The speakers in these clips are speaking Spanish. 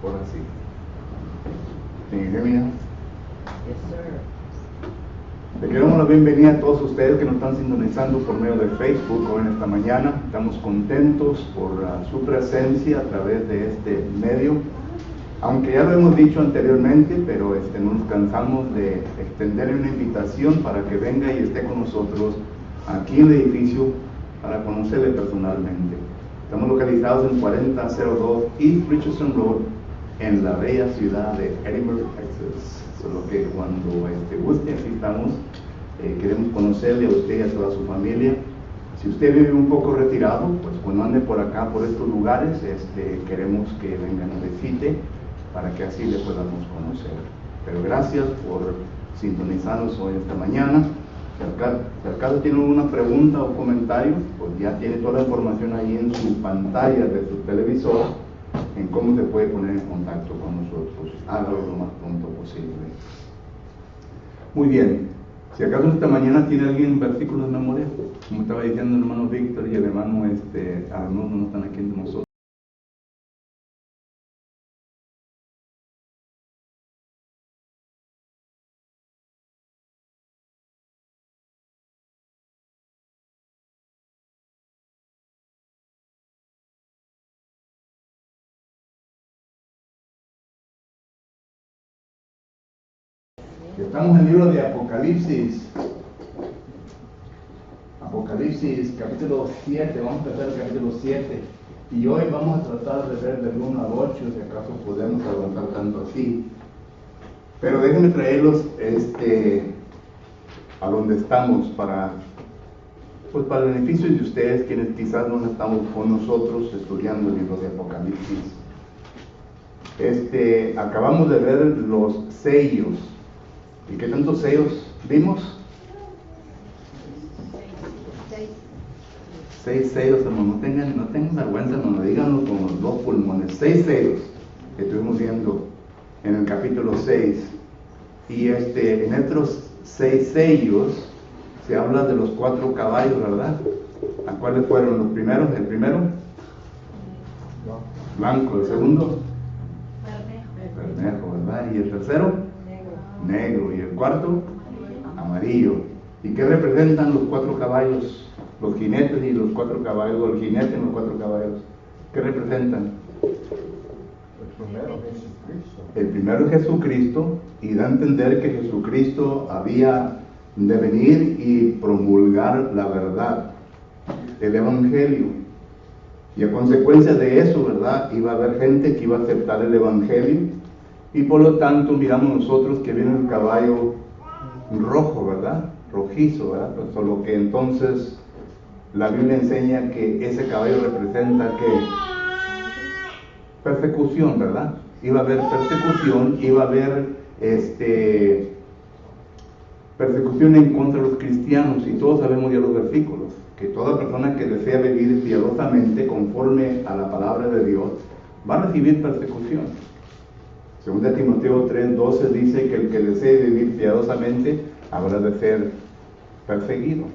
Ahora sí. Bienvenida. Yes, sir. Le quiero dar la bienvenida a todos ustedes que nos están sintonizando por medio de Facebook hoy en esta mañana. Estamos contentos por su presencia a través de este medio. Aunque ya lo hemos dicho anteriormente, pero no nos cansamos de extenderle una invitación para que venga y esté con nosotros aquí en el edificio para conocerle personalmente. Estamos localizados en 4002 East Richardson Road, en la bella ciudad de Edinburgh, Texas. Solo que cuando guste, aquí estamos. Queremos conocerle a usted y a toda su familia. Si usted vive un poco retirado, pues cuando ande por acá, por estos lugares, queremos que vengan a visite para que así le podamos conocer. Pero gracias por sintonizarnos hoy esta mañana. Si al caso tiene alguna pregunta o comentario, pues ya tiene toda la información ahí en su pantalla de su televisor, en cómo se puede poner en contacto con nosotros. Hágalo lo más pronto posible. Muy bien. Si acaso esta mañana tiene alguien versículos de memoria, como estaba diciendo el hermano Víctor y el hermano Arnoldo, no están aquí entre nosotros. Estamos en el libro de Apocalipsis. Apocalipsis capítulo 7, vamos a empezar el capítulo 7. Y hoy vamos a tratar de ver del 1 al 8, si acaso podemos avanzar tanto así. Pero déjenme traerlos a donde estamos para el beneficio de ustedes, quienes quizás no estamos con nosotros estudiando el libro de Apocalipsis. Acabamos de ver los sellos. ¿Y qué tantos sellos vimos? 6 sellos, hermano. No tengan vergüenza, hermano, díganlo con los 2 pulmones. 6 sellos que estuvimos viendo en el capítulo 6. Y en estos 6 sellos se habla de los 4 caballos, ¿verdad? ¿A cuáles fueron los primeros? El primero, blanco. El segundo, bermejo, ¿verdad? Y el tercero, negro. Y el cuarto, amarillo. ¿Y qué representan los 4 caballos? Los jinetes y los 4 caballos, o el jinete y los 4 caballos. ¿Qué representan? El primero es Jesucristo, y da a entender que Jesucristo había de venir y promulgar la verdad, el Evangelio. Y a consecuencia de eso, ¿verdad? Iba a haber gente que iba a aceptar el Evangelio, y por lo tanto miramos nosotros que viene el caballo rojo, ¿verdad? Rojizo, ¿verdad? Pues solo que entonces la Biblia enseña que ese caballo representa que persecución, ¿verdad? Iba a haber persecución, iba a haber persecución en contra de los cristianos, y todos sabemos ya los versículos, que toda persona que desea vivir piadosamente conforme a la palabra de Dios va a recibir persecución. Segunda Timoteo 3:12 dice que el que desee vivir piadosamente habrá de ser perseguido.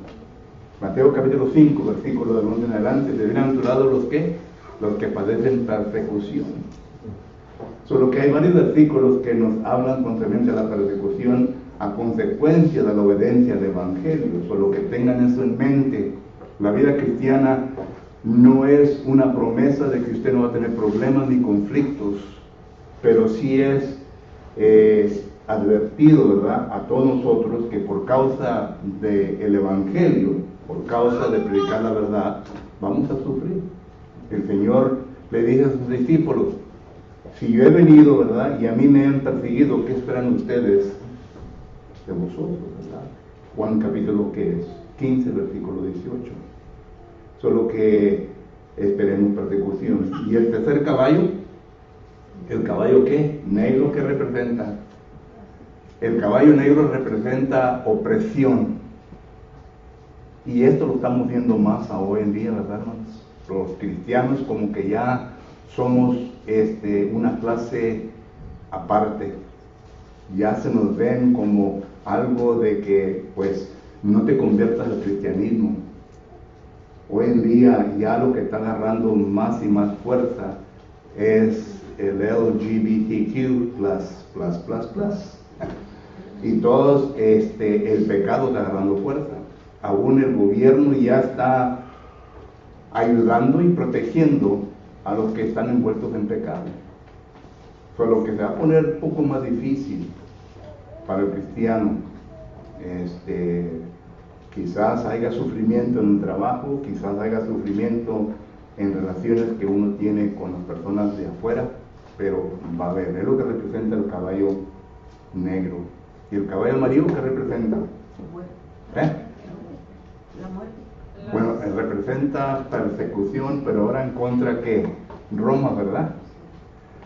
Mateo capítulo 5, versículo del 1 en adelante, bienaventurados los que padecen persecución. Solo que hay varios versículos que nos hablan concerniente a la persecución a consecuencia de la obediencia al Evangelio. Solo que tengan eso en mente. La vida cristiana no es una promesa de que usted no va a tener problemas ni conflictos, pero sí es advertido, ¿verdad?, a todos nosotros que por causa del Evangelio, por causa de predicar la verdad, vamos a sufrir. El Señor le dice a sus discípulos: si yo he venido, ¿verdad?, y a mí me han perseguido, ¿qué esperan ustedes de vosotros, ¿verdad? Juan capítulo 15, versículo 18. Solo que esperemos persecución. Y el tercer caballo, ¿el caballo qué? Negro, ¿qué representa? El caballo negro representa opresión. Y esto lo estamos viendo más hoy en día, ¿verdad, hermanos? Los cristianos como que ya somos una clase aparte. Ya se nos ven como algo de que, pues, no te conviertas al cristianismo. Hoy en día ya lo que está agarrando más y más fuerza es el LGBTQ+++. Y todos, el pecado está agarrando fuerza. Aún el gobierno ya está ayudando y protegiendo a los que están envueltos en pecado. Lo que se va a poner un poco más difícil para el cristiano, quizás haya sufrimiento en el trabajo, quizás haya sufrimiento en relaciones que uno tiene con las personas de afuera, pero va a haber. Es lo que representa el caballo negro. ¿Y el caballo amarillo qué representa? La muerte. Bueno, representa persecución, pero ahora en contra que Roma, ¿verdad?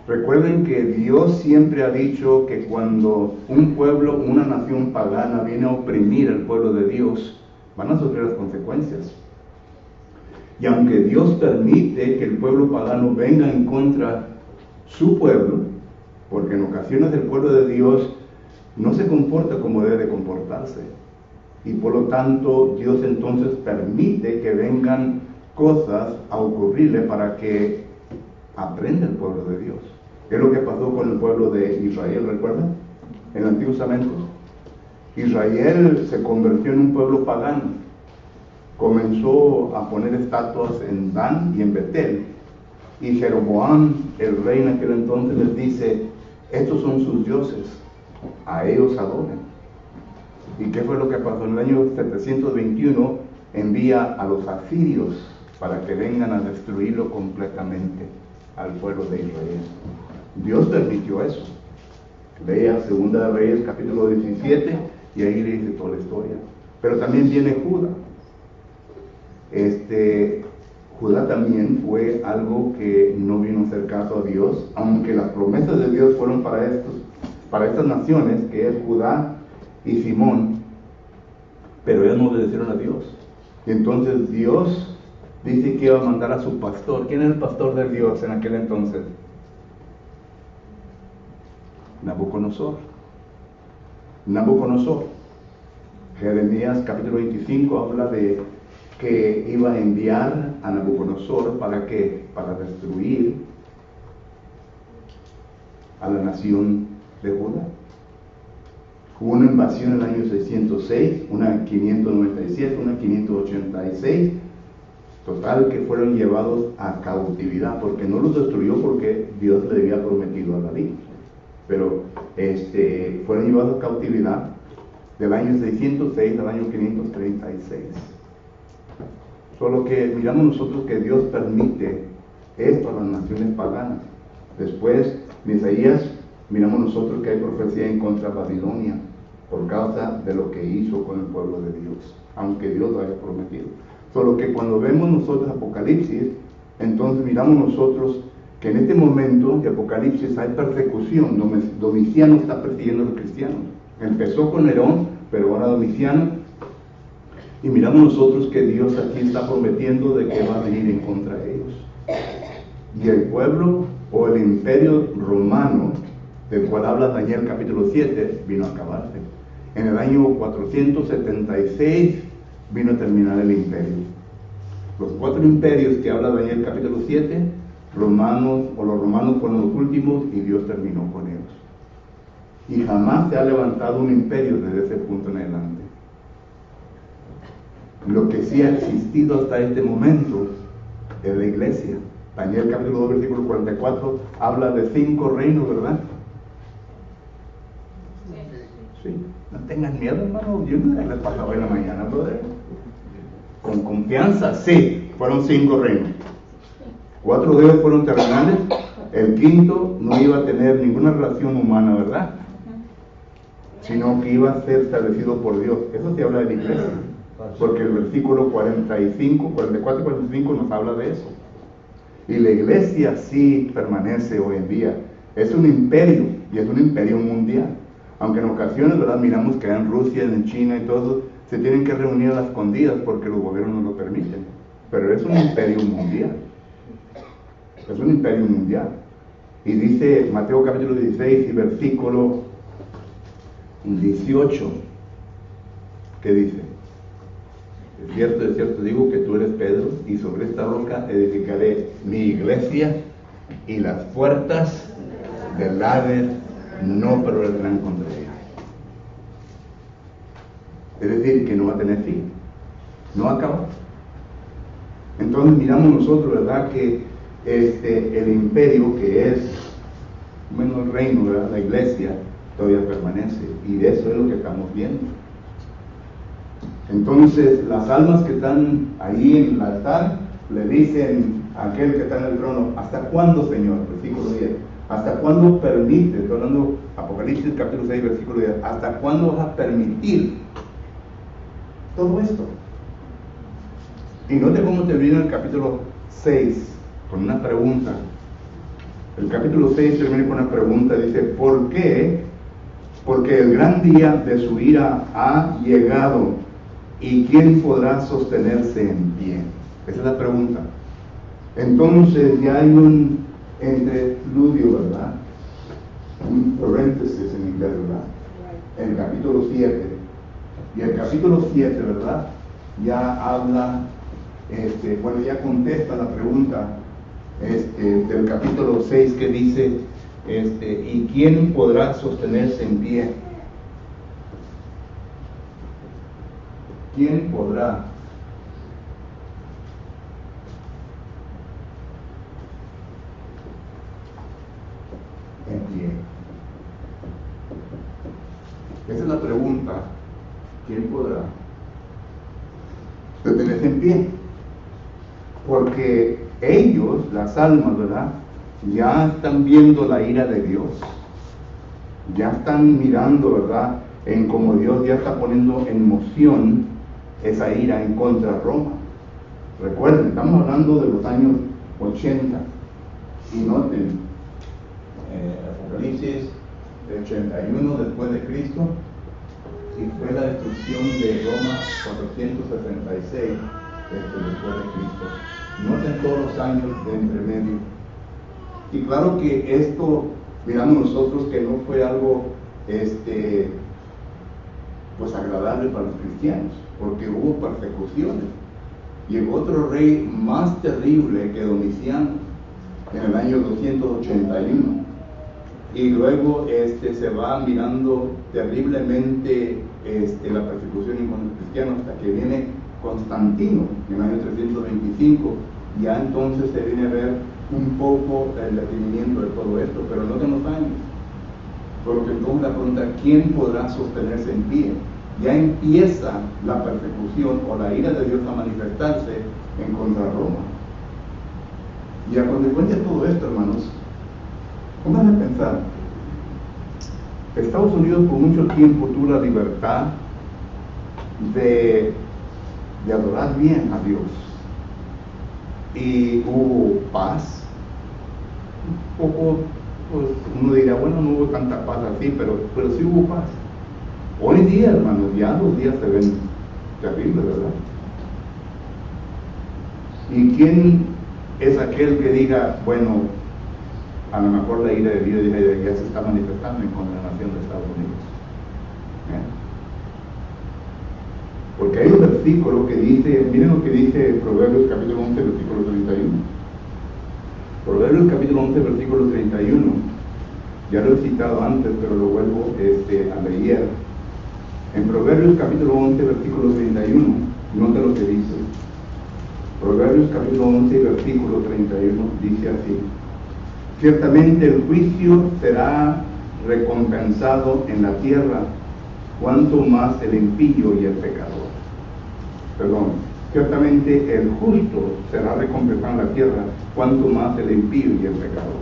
Recuerden que Dios siempre ha dicho que cuando un pueblo, una nación pagana viene a oprimir al pueblo de Dios, van a sufrir las consecuencias. Y aunque Dios permite que el pueblo pagano venga en contra su pueblo, porque en ocasiones el pueblo de Dios no se comporta como debe de comportarse, y por lo tanto Dios entonces permite que vengan cosas a ocurrirle para que aprenda el pueblo de Dios. ¿Qué es lo que pasó con el pueblo de Israel? ¿Recuerdan? En el Antiguo Testamento, Israel se convirtió en un pueblo pagano. Comenzó a poner estatuas en Dan y en Betel. Y Jeroboam, el rey en aquel entonces, les dice: estos son sus dioses, a ellos adoren. ¿Y qué fue lo que pasó? En el año 721 envía a los asirios para que vengan a destruirlo completamente al pueblo de Israel. Dios permitió eso. Lea Segunda de Reyes capítulo 17 y ahí le dice toda la historia. Pero también viene Judá. Judá también fue algo que no vino a hacer caso a Dios, aunque las promesas de Dios fueron para estas naciones, que es Judá y Simón, pero ellos no obedecieron a Dios. Y entonces Dios dice que iba a mandar a su pastor. ¿Quién es el pastor de Dios en aquel entonces? Nabucodonosor. Jeremías capítulo 25 habla de que iba a enviar a Nabucodonosor para destruir a la nación de Judá. Hubo una invasión en el año 606, una en 597, una en 586. Total que fueron llevados a cautividad, porque no los destruyó porque Dios le había prometido a David. Pero fueron llevados a cautividad del año 606 al año 536. Solo que miramos nosotros que Dios permite esto a las naciones paganas. Después, en Isaías, miramos nosotros que hay profecía en contra de Babilonia por causa de lo que hizo con el pueblo de Dios, aunque Dios lo haya prometido. Solo que cuando vemos nosotros Apocalipsis, entonces miramos nosotros que en este momento de Apocalipsis hay persecución. Domiciano está persiguiendo a los cristianos. Empezó con Nerón, pero ahora Domiciano. Y miramos nosotros que Dios aquí está prometiendo de que va a venir en contra de ellos. Y el pueblo o el imperio romano, del cual habla Daniel capítulo 7, vino a acabarse. En el año 476 vino a terminar el imperio. Los 4 imperios que habla Daniel capítulo 7, los romanos fueron los últimos y Dios terminó con ellos. Y jamás se ha levantado un imperio desde ese punto en adelante. Lo que sí ha existido hasta este momento es la iglesia. Daniel capítulo 2 versículo 44 habla de 5 reinos, ¿verdad? Sí. No tengan miedo, hermano. Yo no les pasaba en la mañana, brother. Con confianza, sí, fueron 5 reinos. 4 de ellos fueron terrenales. El quinto no iba a tener ninguna relación humana, ¿verdad? Sino que iba a ser establecido por Dios. Eso se habla de la iglesia. Porque el versículo 45, 44 y 45 nos habla de eso. Y la iglesia sí permanece hoy en día. Es un imperio, y es un imperio mundial. Aunque en ocasiones, ¿verdad?, miramos que en Rusia, en China y todo eso, se tienen que reunir a las escondidas porque los gobiernos no lo permiten. Pero es un imperio mundial. Es un imperio mundial. Y dice Mateo capítulo 16 y versículo 18, ¿qué dice? De cierto digo que tú eres Pedro, y sobre esta roca edificaré mi iglesia, y las puertas del Hades no prevalecerán contra ella. Es decir, que no va a tener fin, no acaba. Entonces miramos nosotros, ¿verdad?, que el imperio que es, bueno, el reino, ¿verdad?, la iglesia, todavía permanece, y de eso es lo que estamos viendo. Entonces, las almas que están ahí en el altar le dicen a aquel que está en el trono: ¿hasta cuándo, Señor? Versículo 10. ¿Hasta cuándo permite? Estoy hablando Apocalipsis capítulo 6, versículo 10. ¿Hasta cuándo vas a permitir todo esto? Y note cómo termina el capítulo 6 con una pregunta. El capítulo 6 termina con una pregunta. Dice: ¿por qué? Porque el gran día de su ira ha llegado, ¿y quién podrá sostenerse en pie? Esa es la pregunta. Entonces ya hay un entreludio, ¿verdad? Un paréntesis en inglés, ¿verdad? En el capítulo 7. Y el capítulo 7, ¿verdad?, ya habla, bueno, ya contesta la pregunta del capítulo 6, que dice, ¿y quién podrá sostenerse en pie? ¿Quién podrá? En pie. Esa es la pregunta. ¿Quién podrá detenerse en pie? Porque ellos, las almas, ¿verdad?, ya están viendo la ira de Dios. Ya están mirando, ¿verdad?, en cómo Dios ya está poniendo en moción esa ira en contra de Roma. Recuerden, estamos hablando de los años 80. Y noten, Apocalipsis 81 después de Cristo, y fue la destrucción de Roma 466 después de Cristo. Noten todos los años de entre medio. Y claro que esto, miramos nosotros, que no fue algo pues agradable para los cristianos, porque hubo persecuciones. Llegó otro rey más terrible que Domiciano en el año 281, y luego se va mirando terriblemente la persecución en contra los cristianos, hasta que viene Constantino en el año 325. Ya entonces se viene a ver un poco el detenimiento de todo esto, pero no de los años. Porque entonces la pregunta: ¿quién podrá sostenerse en pie? Ya empieza la persecución o la ira de Dios a manifestarse en contra de Roma. Y a consecuencia de todo esto, hermanos, pónganse a pensar. Estados Unidos por mucho tiempo tuvo la libertad de adorar bien a Dios, y hubo paz. Un poco, pues uno dirá, bueno, no hubo tanta paz así, pero sí hubo paz. Hoy día, hermanos, ya los días se ven terribles, ¿verdad? ¿Y quién es aquel que diga, bueno, a lo mejor la ira de Dios ya se está manifestando en contra de la nación de Estados Unidos? Porque hay un versículo que dice, miren lo que dice Proverbios capítulo 11, versículo 31. Proverbios capítulo 11, versículo 31. Ya lo he citado antes, pero lo vuelvo a leer. En Proverbios capítulo 11, versículo 31, note lo que dice. Proverbios capítulo 11, versículo 31, dice así: ciertamente el juicio será recompensado en la tierra, cuanto más el impío y el pecador. Perdón, ciertamente el justo será recompensado en la tierra, cuanto más el impío y el pecador.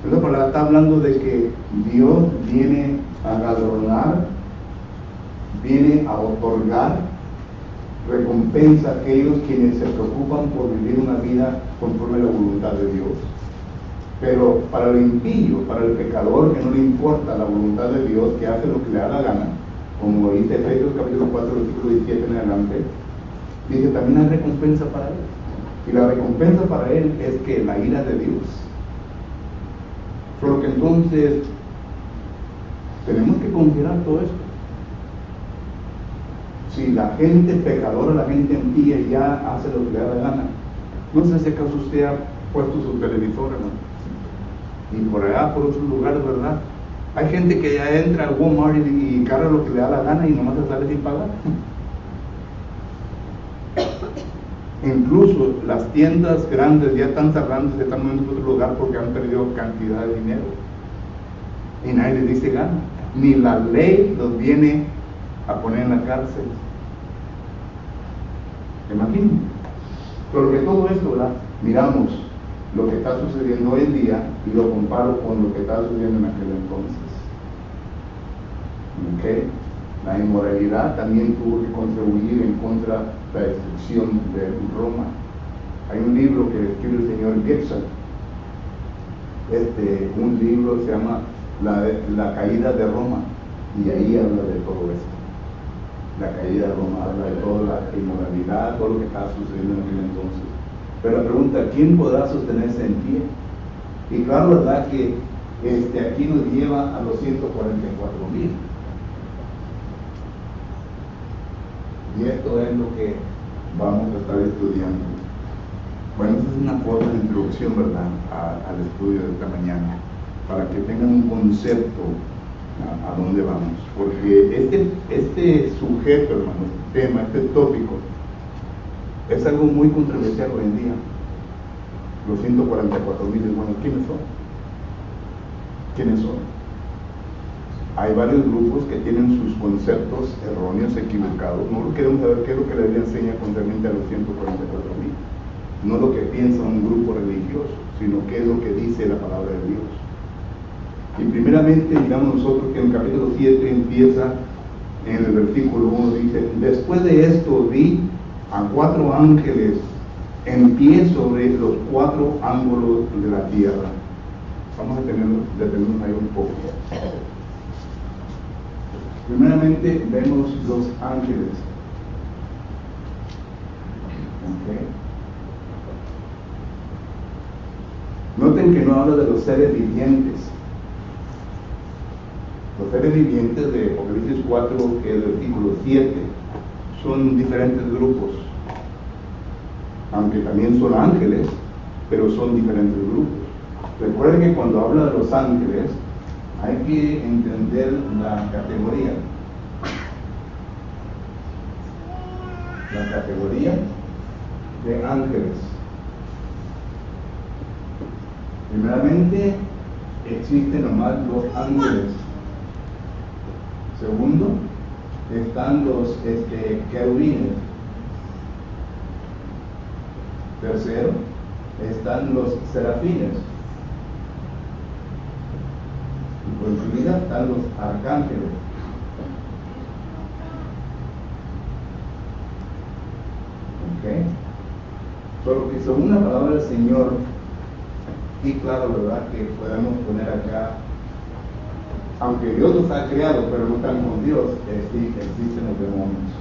Esta palabra está hablando de que Dios viene a galardonar, viene a otorgar recompensa a aquellos quienes se preocupan por vivir una vida conforme a la voluntad de Dios. Pero para el impío, para el pecador que no le importa la voluntad de Dios, que hace lo que le da la gana, como dice Efesios capítulo 4, versículo 17 en adelante, dice, también hay recompensa para él. Y la recompensa para él es que la ira de Dios. Por lo que entonces tenemos que considerar todo esto. Si la gente pecadora, la gente impía ya hace lo que le da la gana, no sé si acaso usted ha puesto su televisor, hermano. Y por allá, por otros lugares, ¿verdad? Hay gente que ya entra al Walmart y carga lo que le da la gana y nomás se sale sin pagar. Incluso las tiendas grandes ya están cerrando, se están moviendo a otro lugar porque han perdido cantidad de dinero. Y nadie les dice gana. Ni la ley los viene a poner en la cárcel. ¿Me imagino? Pero que todo esto, ¿verdad? Miramos lo que está sucediendo hoy en día y lo comparo con lo que estaba sucediendo en aquel entonces. ¿Ok? La inmoralidad también tuvo que contribuir en contra de la destrucción de Roma. Hay un libro que escribe el señor Goethe. Un libro se llama la caída de Roma, y ahí habla de todo esto. La caída de Roma habla de toda la inmoralidad, todo lo que estaba sucediendo en aquel entonces. Pero la pregunta, ¿quién podrá sostenerse en pie? Y claro, verdad que aquí nos lleva a los 144,000. Y esto es lo que vamos a estar estudiando. Bueno, esa es una corta introducción, ¿verdad?, al estudio de esta mañana, para que tengan un concepto a dónde vamos. Porque este sujeto, hermano, este tema, este tópico, es algo muy controversial hoy en día. Los 144,000, bueno, ¿quiénes son? ¿Quiénes son? Hay varios grupos que tienen sus conceptos erróneos, equivocados. No queremos saber qué es lo que la Biblia enseña concerniente a los 144,000. No lo que piensa un grupo religioso, sino qué es lo que dice la palabra de Dios. Y primeramente, digamos nosotros que en el capítulo 7 empieza, en el versículo 1 dice: después de esto vi a 4 ángeles en pie sobre los 4 ángulos de la tierra. Vamos a detenernos ahí un poco. Primeramente vemos los ángeles. Okay. Noten que no habla de los seres vivientes. Los seres vivientes de Apocalipsis 4, que es el versículo 7, son diferentes grupos. Aunque también son ángeles, pero son diferentes grupos. Recuerden que cuando habla de los ángeles, hay que entender la categoría. La categoría de ángeles. Primeramente, existen nomás los ángeles. Segundo, están los querubines. Tercero, están los serafines. Y por seguida están los arcángeles. ¿Ok? Solo que según la palabra del Señor, y claro, ¿verdad?, que podemos poner acá, aunque Dios los ha creado, pero no están con Dios, existen los demonios.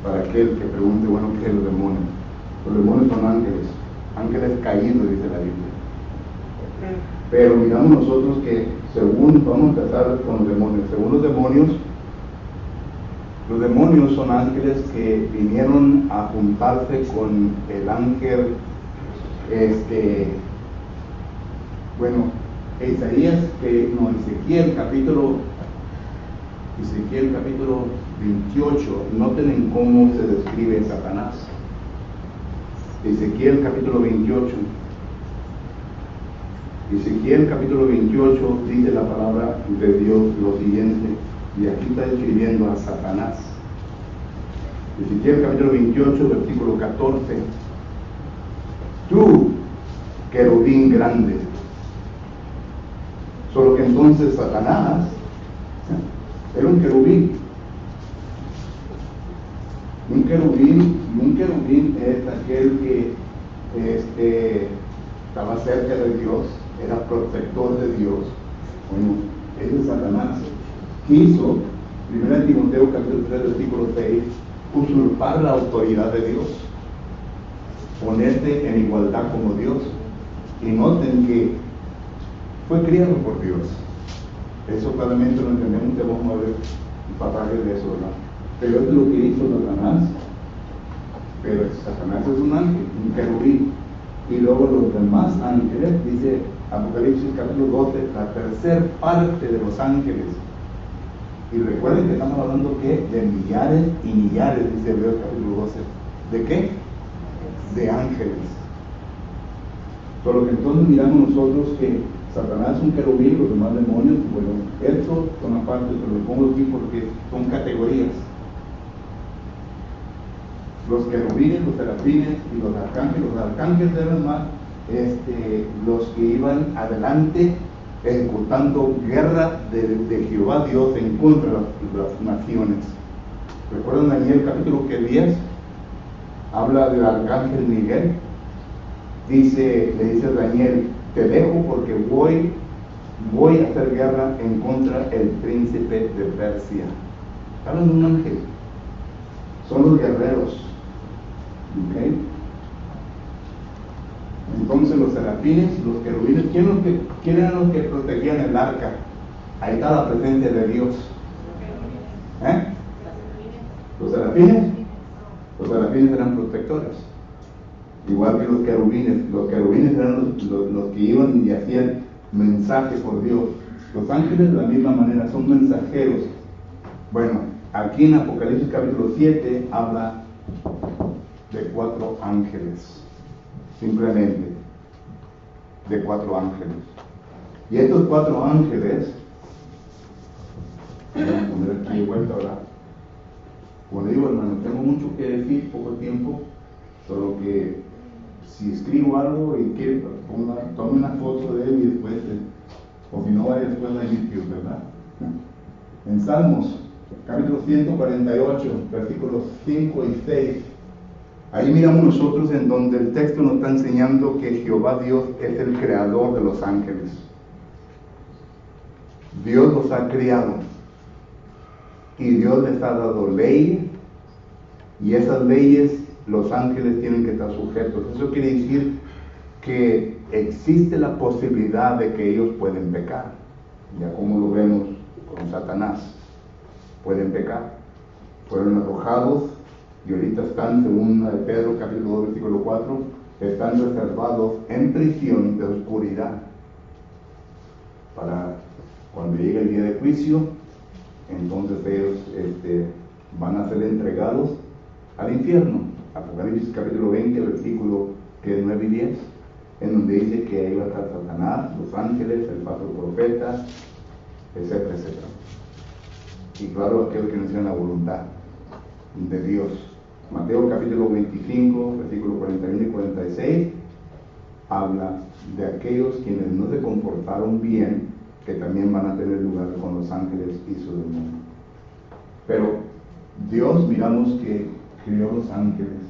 Para aquel que pregunte, bueno, ¿qué es los demonios? Los demonios son ángeles, ángeles caídos, dice la Biblia. Pero miramos nosotros que según, vamos a empezar con los demonios, según los demonios son ángeles que vinieron a juntarse con el ángel, Ezequiel capítulo 28, noten en cómo se describe Satanás. Ezequiel capítulo 28 dice la palabra de Dios lo siguiente, y aquí está describiendo a Satanás. Ezequiel capítulo 28, versículo 14: tú, querubín grande. Solo que entonces Satanás era un querubín. Un querubín es aquel que estaba cerca de Dios, era protector de Dios. Bueno, ese es Satanás. Quiso, 1 Timoteo capítulo 3, versículo 6, usurpar la autoridad de Dios, ponerte en igualdad como Dios. Y noten que fue criado por Dios. Eso claramente lo entendemos, te vamos a ver pasajes de eso, ¿verdad? Pero es lo que hizo Satanás. pero Satanás es un ángel, un querubín. Y luego los demás ángeles, dice Apocalipsis capítulo 12, la tercera parte de los ángeles. Y recuerden que estamos hablando que de millares y millares, dice Hebreos capítulo 12. ¿De qué? De ángeles. Solo que entonces miramos nosotros que Satanás es un querubín, los demás demonios, bueno, esto son aparte, pero lo pongo aquí porque son categorías. Los querubines, los serafines y los arcángeles eran más los que iban adelante ejecutando guerra de Jehová Dios en contra de las naciones. ¿Recuerdan Daniel capítulo 10? Habla del arcángel Miguel. Le dice a Daniel, te dejo porque voy a hacer guerra en contra del príncipe de Persia. Hablan de un ángel. Son los guerreros. ¿Okay? Entonces los serafines, los querubines, ¿quién eran los que protegían el arca? Ahí está la presencia de Dios. ¿Los serafines? Los serafines eran protectores. Igual que los querubines eran los que iban y hacían mensaje por Dios. Los ángeles de la misma manera son mensajeros. Bueno, aquí en Apocalipsis capítulo 7 habla de 4 ángeles, simplemente de 4 ángeles. Y estos 4 ángeles, voy a poner aquí de vuelta ahora. Como digo, hermano, tengo mucho que decir, poco tiempo, solo que si escribo algo y quiero, tome una foto de él y después, o si no, vaya después a YouTube, ¿verdad? En Salmos, capítulo 148, versículos 5 y 6, ahí miramos nosotros en donde el texto nos está enseñando que Jehová Dios es el creador de los ángeles. Dios los ha creado y Dios les ha dado leyes, y esas leyes los ángeles tienen que estar sujetos. Eso quiere decir que existe la posibilidad de que ellos pueden pecar, ya como lo vemos con Satanás. Pueden pecar, fueron arrojados y ahorita están, según Pedro capítulo 2 versículo 4, están reservados en prisión de oscuridad para cuando llegue el día de juicio. Entonces ellos van a ser entregados al infierno. Apocalipsis capítulo 20 versículo 9 y 10, en donde dice que ahí va a estar Satanás, los ángeles, el falso profeta, etcétera, etcétera. Y claro, aquellos que no hicieron la voluntad de Dios. Mateo capítulo 25 versículo 41 y 46 habla de aquellos quienes no se comportaron bien, que también van a tener lugar con los ángeles y su demonio. Pero Dios, miramos que creó los ángeles.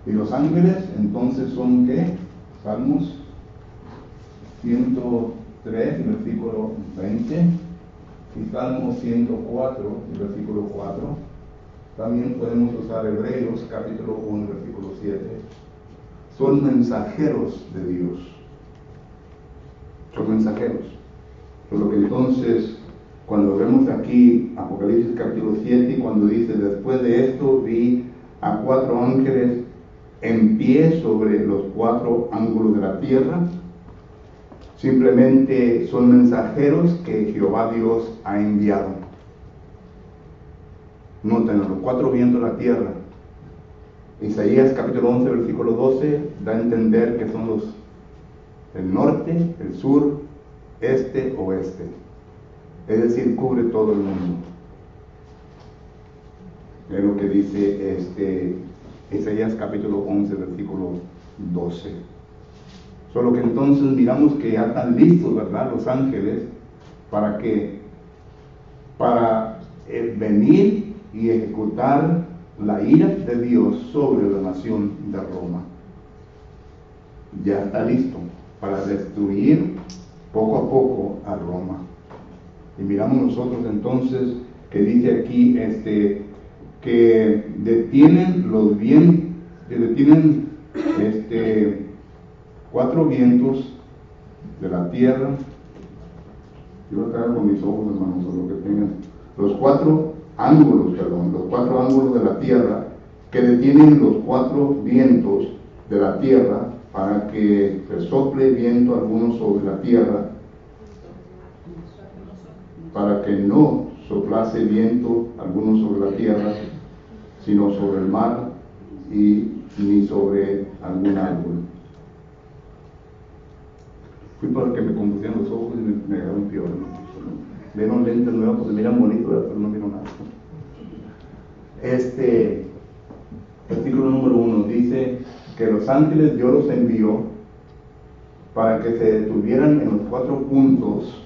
Y los ángeles entonces son ¿qué? Salmos 103, versículo 20, y Salmos 104, versículo 4. También podemos usar Hebreos capítulo 1, versículo 7. Son mensajeros de Dios. Son mensajeros. Por lo que entonces, cuando vemos aquí Apocalipsis capítulo 7, y cuando dice, después de esto vi a 4 ángeles en pie sobre los 4 ángulos de la tierra, simplemente son mensajeros que Jehová Dios ha enviado. Noten, los 4 vientos de la tierra. Isaías capítulo 11, versículo 12, da a entender que son el norte, el sur, este, oeste. Es decir, cubre todo el mundo. Es lo que dice Isaías capítulo 11, versículo 12. Solo que entonces miramos que ya están listos, ¿verdad?, los ángeles, para venir y ejecutar la ira de Dios sobre la nación de Roma. Ya está listo para destruir poco a poco a Roma. Y miramos nosotros entonces que dice aquí que detienen 4 vientos de la tierra. Yo voy a traer con mis ojos, hermanos, solo que tengan los 4 ángulos, los 4 ángulos de la tierra, que detienen los 4 vientos de la tierra para que sople viento alguno sobre la tierra, para que no soplase viento alguno sobre la tierra, sino sobre el mar y ni sobre algún árbol. Fui para que me confundieran los ojos y me agarraron peor. Vieron lentes nuevos, pues se miran bonitos, pero no vieron nada. Versículo número 1 dice que los ángeles Dios los envió para que se detuvieran en los 4 puntos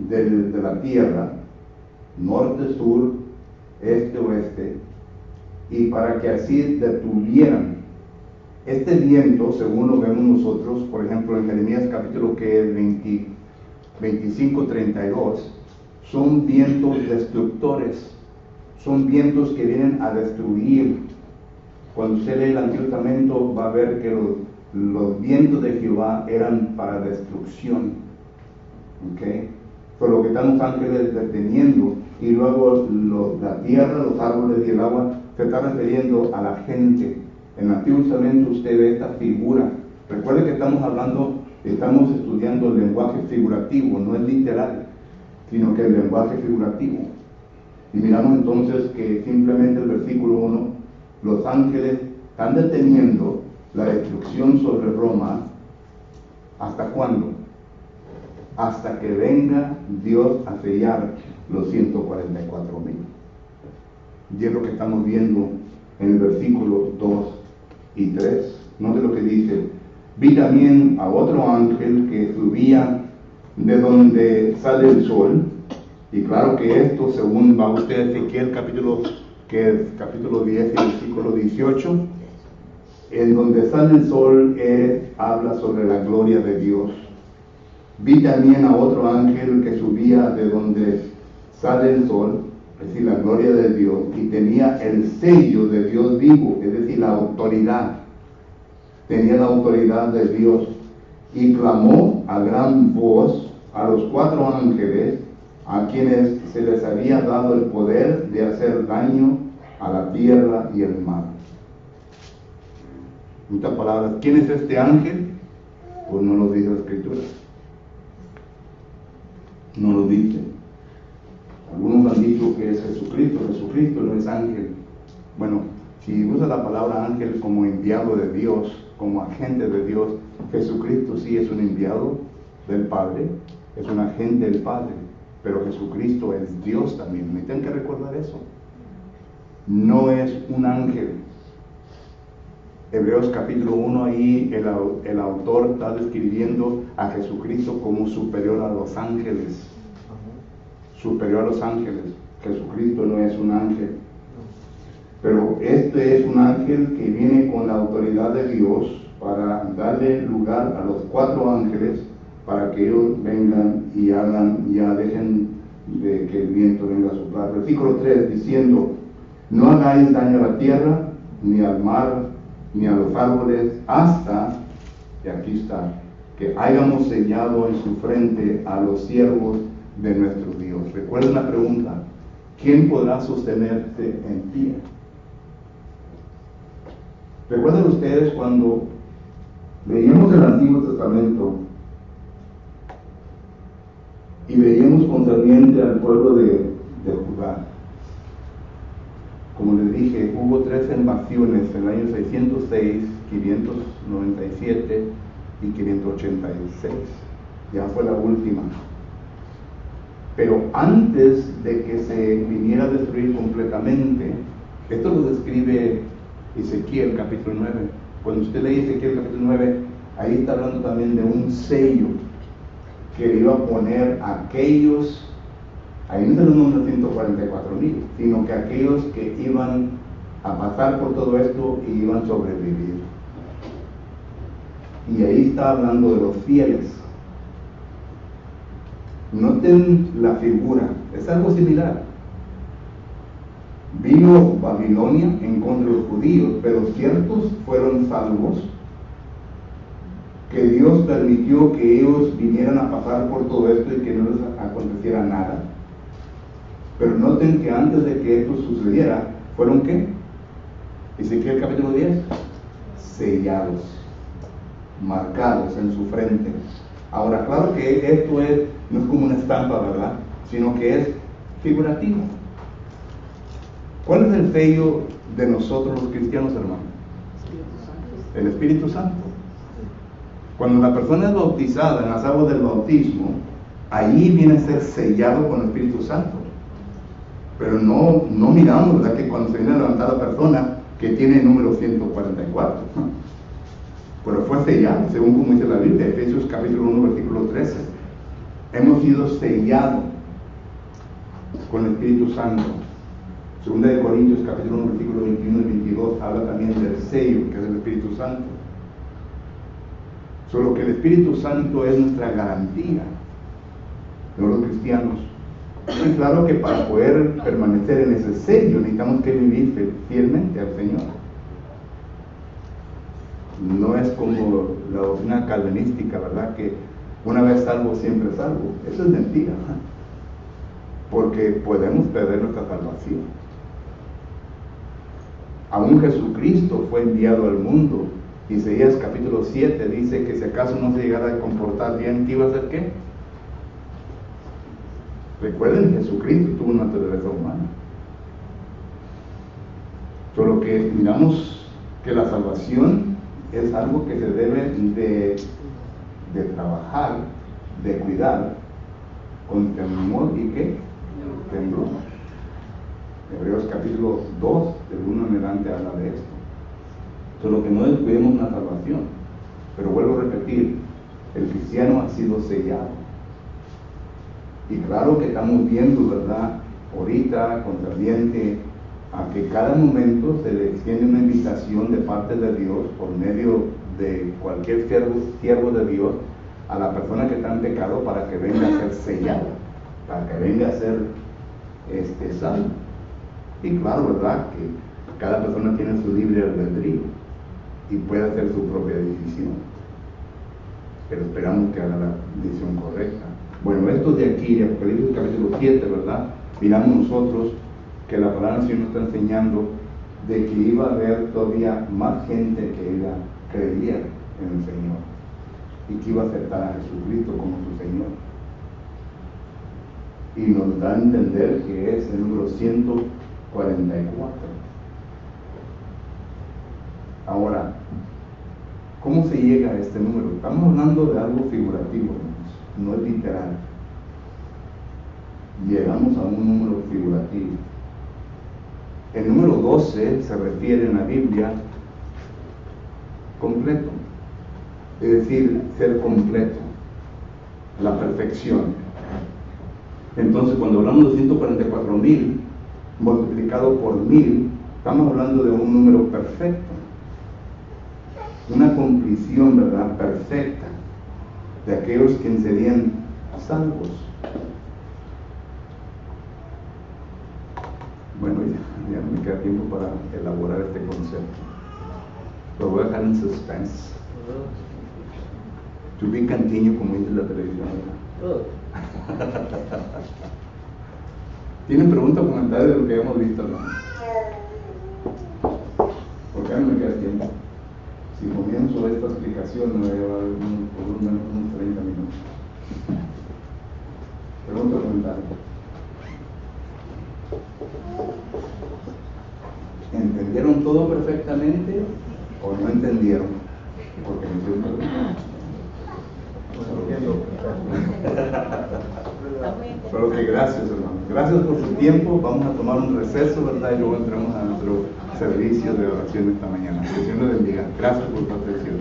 de la tierra, norte, sur, este, oeste, y para que así detuvieran este viento, según lo vemos nosotros, por ejemplo, en Jeremías capítulo 25:32, son vientos destructores, son vientos que vienen a destruir. Cuando usted lee el Antiguo Testamento va a ver que los vientos de Jehová eran para destrucción. ¿Okay? Por lo que están los ángeles deteniendo, y luego la tierra, los árboles y el agua se está refiriendo a la gente. En el Antiguo Testamento usted ve esta figura. Recuerde que estamos estudiando el lenguaje figurativo, no es literal, sino que el lenguaje figurativo. Y miramos entonces que simplemente el versículo 1, los ángeles están deteniendo la destrucción sobre Roma. ¿Hasta cuándo? Hasta que venga Dios a sellar los 144,000. Y es lo que estamos viendo en el versículo 2 y 3. Note lo que dice: vi también a otro ángel que subía de donde sale el sol. Y claro que esto, según va usted a Ezequiel capítulo 10 y versículo 18, en donde sale el sol habla sobre la gloria de Dios. Vi también a otro ángel que subía de donde sale el sol, es decir, la gloria de Dios, y tenía el sello de Dios vivo, es decir, la autoridad. Tenía la autoridad de Dios, y clamó a gran voz a los 4 ángeles, a quienes se les había dado el poder de hacer daño a la tierra y el mar. En otras palabras, ¿quién es este ángel? Pues no lo dice la Escritura. No lo dice. Algunos han dicho que es Jesucristo. Jesucristo no es ángel. Bueno, si usa la palabra ángel como enviado de Dios, como agente de Dios, Jesucristo sí es un enviado del Padre, es un agente del Padre, pero Jesucristo es Dios también. Me tienen que recordar eso. No es un ángel. Hebreos capítulo 1, ahí el autor está describiendo a Jesucristo como superior a los ángeles. Superior a los ángeles. Jesucristo no es un ángel. Pero este es un ángel que viene con la autoridad de Dios para darle lugar a los 4 ángeles para que ellos vengan y dejen de que el viento venga a soplar. Versículo 3 diciendo: no hagáis daño a la tierra, ni al mar, ni a los árboles, hasta, y aquí está, que hayamos sellado en su frente a los siervos de nuestro Dios. Recuerden la pregunta: ¿quién podrá sostenerse en pie? ¿Recuerdan ustedes cuando leíamos el Antiguo Testamento y veíamos concerniente al pueblo de Judá? Como les dije, hubo 3 invasiones en el año 606, 597 y 586. Ya fue la última. Pero antes de que se viniera a destruir completamente, esto lo describe Ezequiel capítulo 9. Cuando usted lee Ezequiel capítulo 9, ahí está hablando también de un sello que iba a poner a aquellos. Ahí no se los nombra 144,000, sino que aquellos que iban a pasar por todo esto y iban a sobrevivir. Y ahí está hablando de los fieles. Noten la figura, es algo similar. Vino Babilonia en contra de los judíos, pero ciertos fueron salvos, que Dios permitió que ellos vinieran a pasar por todo esto y que no les aconteciera nada. Pero noten que antes de que esto sucediera, ¿fueron qué? Ezequiel capítulo 10, sellados, marcados en su frente. Ahora, claro que esto no es como una estampa, ¿verdad? Sino que es figurativo. ¿Cuál es el sello de nosotros los cristianos, hermanos? El Espíritu Santo. Cuando la persona es bautizada en las aguas del bautismo, ahí viene a ser sellado con el Espíritu Santo. Pero no miramos, ¿verdad?, que cuando se viene a levantar la persona que tiene el número 144, pero fue sellado, según como dice la Biblia, Efesios capítulo 1, versículo 13. Hemos sido sellados con el Espíritu Santo. Segunda de Corintios capítulo 1, versículo 21 y 22 habla también del sello, que es el Espíritu Santo. Solo que el Espíritu Santo es nuestra garantía, no los cristianos. Y claro que para poder permanecer en ese sello necesitamos que vivir fielmente al Señor. No es como la doctrina calvinística, ¿verdad?, que una vez salvo, siempre salvo. Eso es mentira, porque podemos perder nuestra salvación. Aún Jesucristo fue enviado al mundo. Isaías capítulo 7 dice que si acaso no se llegara a comportar bien, ¿qué iba a hacer qué? Recuerden, Jesucristo tuvo una naturaleza humana. Solo que miramos que la salvación es algo que se debe de trabajar, de cuidar, con temor y ¿qué? Temblor. Hebreos capítulo 2, del 1 en adelante habla de esto. Solo que no descuidemos la salvación. Pero vuelvo a repetir, el cristiano ha sido sellado. Y claro que estamos viendo, ¿verdad?, ahorita concerniente a que cada momento se le extiende una invitación de parte de Dios por medio de cualquier siervo de Dios a la persona que está en pecado para que venga a ser sellada, para que venga a ser salva. Y claro, ¿verdad?, que cada persona tiene su libre albedrío y puede hacer su propia decisión, pero esperamos que haga la decisión correcta. Bueno, esto de aquí, de Apocalipsis capítulo 7, ¿verdad?, miramos nosotros que la palabra del Señor nos está enseñando de que iba a haber todavía más gente que creía en el Señor y que iba a aceptar a Jesucristo como su Señor. Y nos da a entender que es el número 144. Ahora, ¿cómo se llega a este número? Estamos hablando de algo figurativo, no es literal. Llegamos a un número figurativo. El número 12 se refiere en la Biblia completo, es decir, ser completo, la perfección. Entonces, cuando hablamos de 144,000 multiplicado por 1000, estamos hablando de un número perfecto, una compleción, ¿verdad?, perfecta de aquellos que serían salvos. Bueno, ya no me queda tiempo para elaborar este concepto. Lo voy a dejar en suspense. To be continued, como dice la televisión. ¿Tienen preguntas o comentarios de lo que hemos visto, no? Porque ya no me queda tiempo. Si comienzo esta explicación me va a llevar por unos 30 minutos. Pregunta o comentario. ¿Entendieron todo perfectamente o no entendieron? Porque me hicieron preguntas. Pero que gracias, hermano. Gracias por su tiempo. Vamos a tomar un receso, ¿verdad? Y luego entramos a nuestro servicio de oración esta mañana. Que Dios les bendiga. Gracias por su atención.